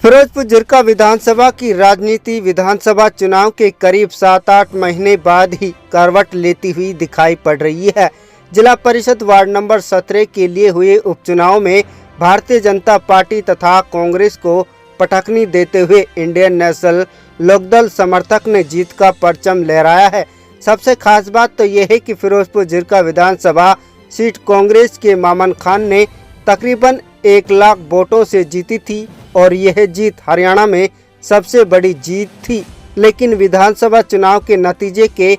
फिरोजपुर जिरका विधानसभा की राजनीति विधानसभा चुनाव के करीब 7-8 महीने बाद ही करवट लेती हुई दिखाई पड़ रही है। जिला परिषद वार्ड नंबर 17 के लिए हुए उपचुनाव में भारतीय जनता पार्टी तथा कांग्रेस को पटखनी देते हुए इंडियन नेशनल लोकदल समर्थक ने जीत का परचम लहराया है। सबसे खास बात तो यह है कि फिरोजपुर जिरका विधानसभा सीट कांग्रेस के मामन खान ने तकरीबन 1 लाख वोटों से जीती थी और यह जीत हरियाणा में सबसे बड़ी जीत थी। लेकिन विधानसभा चुनाव के नतीजे के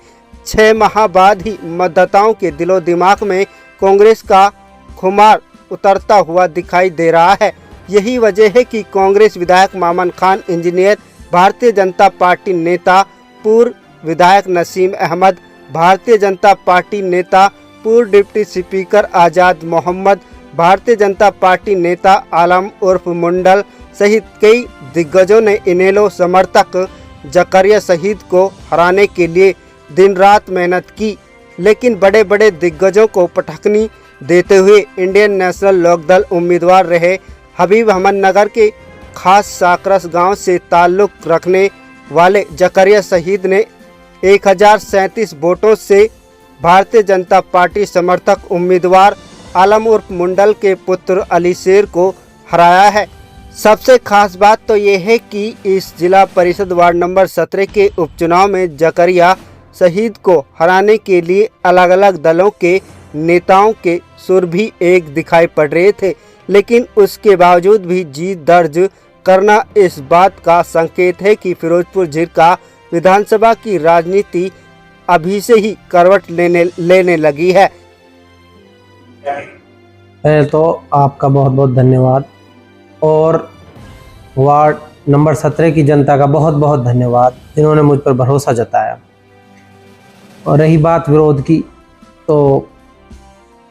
6 माह बाद ही मतदाताओं के दिलो दिमाग में कांग्रेस का खुमार उतरता हुआ दिखाई दे रहा है। यही वजह है कि कांग्रेस विधायक मामन खान इंजीनियर, भारतीय जनता पार्टी नेता पूर्व विधायक नसीम अहमद, भारतीय जनता पार्टी नेता पूर्व डिप्टी स्पीकर आज़ाद मोहम्मद, भारतीय जनता पार्टी नेता आलम उर्फ मुंडल सहित कई दिग्गजों ने इनेलो समर्थक जकरिया शहीद को हराने के लिए दिन रात मेहनत की। लेकिन बड़े बड़े दिग्गजों को पटखनी देते हुए इंडियन नेशनल लोकदल उम्मीदवार रहे हबीब अहमद नगर के खास साकरस गांव से ताल्लुक रखने वाले जकरिया शहीद ने 1037 वोटों से भारतीय जनता पार्टी समर्थक उम्मीदवार आलम उर्फ मुंडल के पुत्र अली शेर को हराया है। सबसे खास बात तो यह है कि इस जिला परिषद वार्ड नंबर 17 के उपचुनाव में जकरिया शहीद को हराने के लिए अलग अलग दलों के नेताओं के सुर भी एक दिखाई पड़ रहे थे, लेकिन उसके बावजूद भी जीत दर्ज करना इस बात का संकेत है कि फिरोजपुर जिरका विधानसभा की राजनीति अभी से ही करवट लेने लगी है। पहले तो आपका बहुत बहुत धन्यवाद और वार्ड नंबर 17 की जनता का बहुत बहुत धन्यवाद जिन्होंने मुझ पर भरोसा जताया। और रही बात विरोध की, तो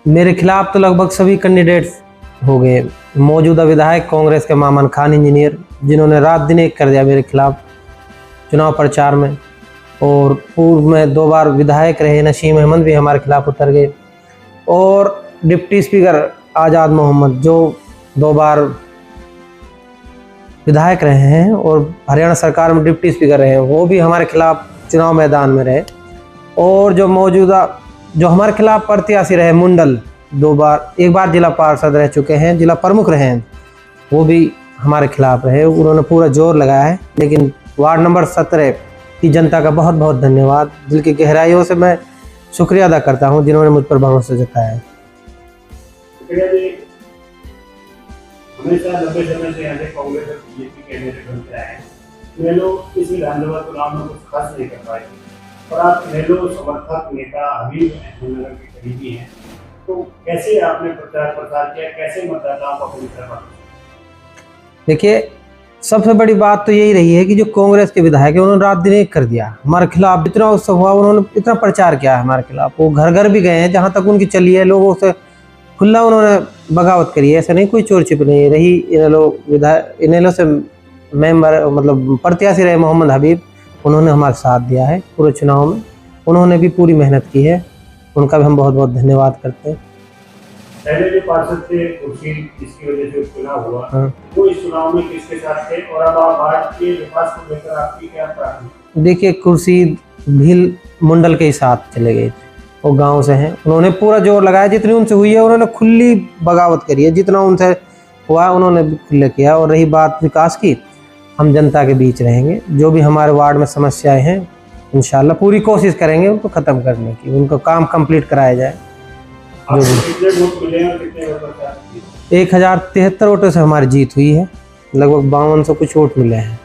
मेरे खिलाफ तो लगभग सभी कैंडिडेट्स हो गए। मौजूदा विधायक कांग्रेस के मामन खान इंजीनियर, जिन्होंने रात दिन एक कर दिया मेरे खिलाफ चुनाव प्रचार में, और पूर्व में 2 बार विधायक रहे नसीम अहमद भी हमारे खिलाफ उतर गए, और डिप्टी स्पीकर आज़ाद मोहम्मद जो 2 बार विधायक रहे हैं और हरियाणा सरकार में डिप्टी स्पीकर रहे हैं, वो भी हमारे खिलाफ चुनाव मैदान में रहे। और जो हमारे खिलाफ प्रत्याशी रहे मुंडल, 2 बार, 1 बार जिला पार्षद रह चुके हैं, जिला प्रमुख रहे हैं, वो भी हमारे खिलाफ रहे। उन्होंने पूरा जोर लगाया है। लेकिन वार्ड नंबर 17 की जनता का बहुत बहुत धन्यवाद, दिल की गहराइयों से मैं शुक्रिया अदा करता हूं जिन्होंने मुझ पर भरोसा जताया है। हमेशा लंबे समय से यहाँ कांग्रेस और बीजेपी कैंडिडेट बनते रहे हैं। इनेलो इस विधानसभा चुनाव में कुछ खास नहीं कर पाए और आप इनेलो समर्थक नेता हबीब अहमद नगर के करीबी हैं, तो कैसे आपने प्रचार प्रसार किया, कैसे मतदाताओं को अपनी तरफ? देखिए, सबसे बड़ी बात तो यही रही है कि जो कांग्रेस के विधायक है उन्होंने रात दिन एक कर दिया हमारे खिलाफ। इतना उत्सव हुआ, उन्होंने इतना प्रचार किया है हमारे खिलाफ। वो घर घर भी गए हैं, जहाँ तक उनकी चली है, लोगों से खुला उन्होंने बगावत करी है। ऐसा नहीं कोई चोर छिप नहीं रही। इनेलो से मेंबर मतलब प्रत्याशी रहे मोहम्मद हबीब, उन्होंने हमारा साथ दिया है पूरे चुनाव में। उन्होंने भी पूरी मेहनत की है, उनका भी हम बहुत बहुत धन्यवाद करते हैं। पहले जो पार्षद थे खुर्शीद, जिसकी वजह से चुनाव हुआ, वो इस चुनाव में किसके साथ थे और अब आप वार्ड के विकास को लेकर आपकी क्या प्राथमिकता? देखिए, खुर्शीद भील मुंडल के ही साथ चले गए थे, वो गांव से हैं। उन्होंने पूरा जोर लगाया, जितनी उनसे हुई है उन्होंने खुली बगावत करी है, जितना उनसे हुआ उन्होंने खुले किया। और रही बात विकास की, हम जनता के बीच रहेंगे। जो भी हमारे वार्ड में समस्याएं हैं, इंशाल्लाह पूरी कोशिश करेंगे उनको ख़त्म करने की, उनको काम कंप्लीट कराया जाए। जो कितने वोट मिले हैं और कितने वोट? 1073 वोटों से हमारी जीत हुई है। लगभग 5200 कुछ वोट मिले हैं।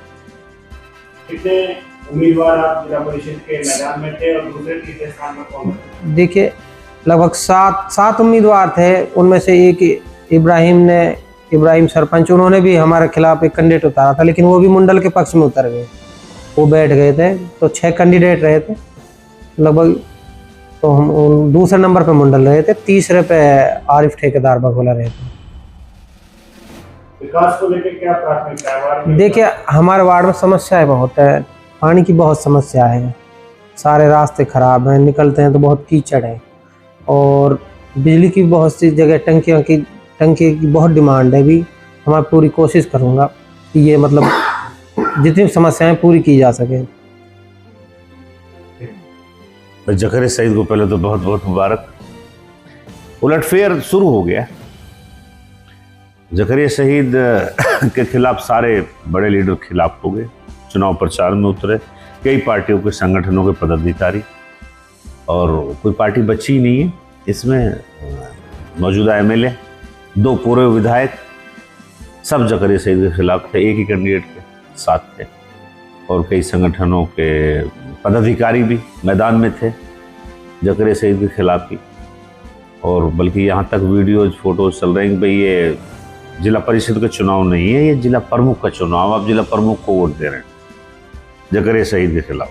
कितने उम्मीदवार आप जिला परिषद के मैदान में थे और दूसरे तीसरे स्थान में कौन? देखिए, लगभग 7 उम्मीदवार थे। उनमें से एक इब्राहिम सरपंच, उन्होंने भी हमारे खिलाफ एक कैंडिडेट उतारा था, लेकिन वो भी मुंडल के पक्ष में उतर गए, वो बैठ गए थे। तो 6 कैंडिडेट रहे थे लगभग। तो हम दूसरे नंबर पे मुंडल रहे थे, तीसरे पे आरिफ ठेकेदार बघोला रहे थे। विकास को लेकर क्या प्राथमिकता है? देखिए, हमारे वार्ड में समस्याएं बहुत है। पानी की बहुत समस्या है, सारे रास्ते खराब हैं, निकलते हैं तो बहुत कीचड़ है, और बिजली की बहुत सी जगह टंकी की बहुत डिमांड है। भी हमारी पूरी कोशिश करूँगा कि ये मतलब जितनी समस्याएं पूरी की जा सके। जकरिया सईद को पहले तो बहुत बहुत मुबारक। उलटफेर शुरू हो गया। जकरिया सईद के खिलाफ सारे बड़े लीडर खिलाफ हो गए, चुनाव प्रचार में उतरे, कई पार्टियों के संगठनों के पदाधिकारी, और कोई पार्टी बची ही नहीं है। इसमें मौजूदा एमएलए, 2 पूर्व विधायक, सब जकरिया सईद के खिलाफ थे, एक ही कैंडिडेट के साथ थे, और कई संगठनों के पदाधिकारी भी मैदान में थे जकरिया सईद के खिलाफ ही। और बल्कि यहाँ तक वीडियोज फोटोज चल रहे हैं कि भाई ये जिला परिषद का चुनाव नहीं है, ये जिला प्रमुख का चुनाव, आप जिला प्रमुख को वोट दे रहे हैं जकरिया सईद के खिलाफ।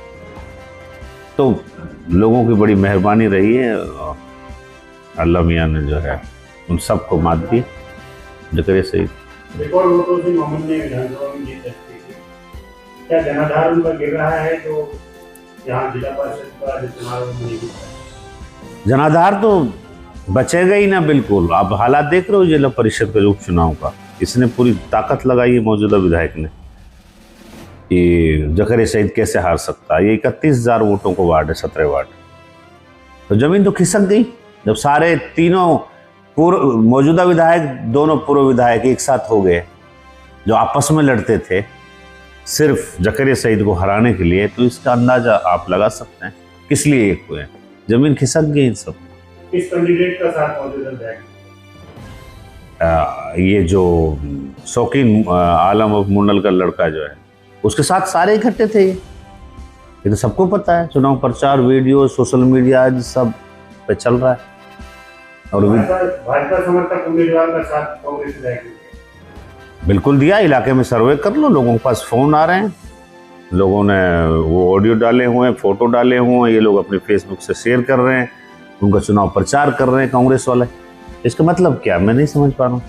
तो लोगों की बड़ी मेहरबानी रही है, अल्लाह मियाँ ने जो है उन सबको मात दी। जकरिया सईद रिकॉर्ड वोटों से मोहम्मद ने विधानसभा में जीत दर्ज की। क्या जनाधार उन पर गिर रहा है जो यहाँ जिला परिषद का चुनाव नहीं जीता? जनाधार तो बचेगा ही ना, बिल्कुल। आप हालात देख रहे हो जिला परिषद का जो उपचुनाव का, इसने पूरी ताकत लगाई है मौजूदा विधायक ने कि जकरिया सईद कैसे हार सकता है। ये 31,000 वोटों को वार्ड है, 17 वार्ड। तो जमीन तो खिसक गई जब सारे तीनों पूर्व मौजूदा विधायक, दोनों पूर्व विधायक एक साथ हो गए जो आपस में लड़ते थे सिर्फ जकरिया सईद को हराने के लिए। तो इसका अंदाजा आप लगा सकते हैं किस लिए एक हुए। जमीन खिसक गई इन सब। किस कैंडिडेट का साथ मौजूदा विधायक? ये जो शौकीन आलम ऑफ मुंडल का लड़का जो है, उसके साथ सारे इकट्ठे थे। ये तो सबको पता है, चुनाव प्रचार, वीडियो, सोशल मीडिया सब पे चल रहा है। और भाजपा समर्थक उम्मीदवार का साथ कांग्रेस विधायक ने बिल्कुल दिया। इलाके में सर्वे कर लो, लोगों के पास फोन आ रहे हैं, लोगों ने वो ऑडियो डाले हुए हैं, फोटो डाले हुए हैं, ये लोग अपने फेसबुक से शेयर कर रहे हैं, उनका चुनाव प्रचार कर रहे हैं कांग्रेस वाले। इसका मतलब क्या, मैं नहीं समझ पा रहा हूँ।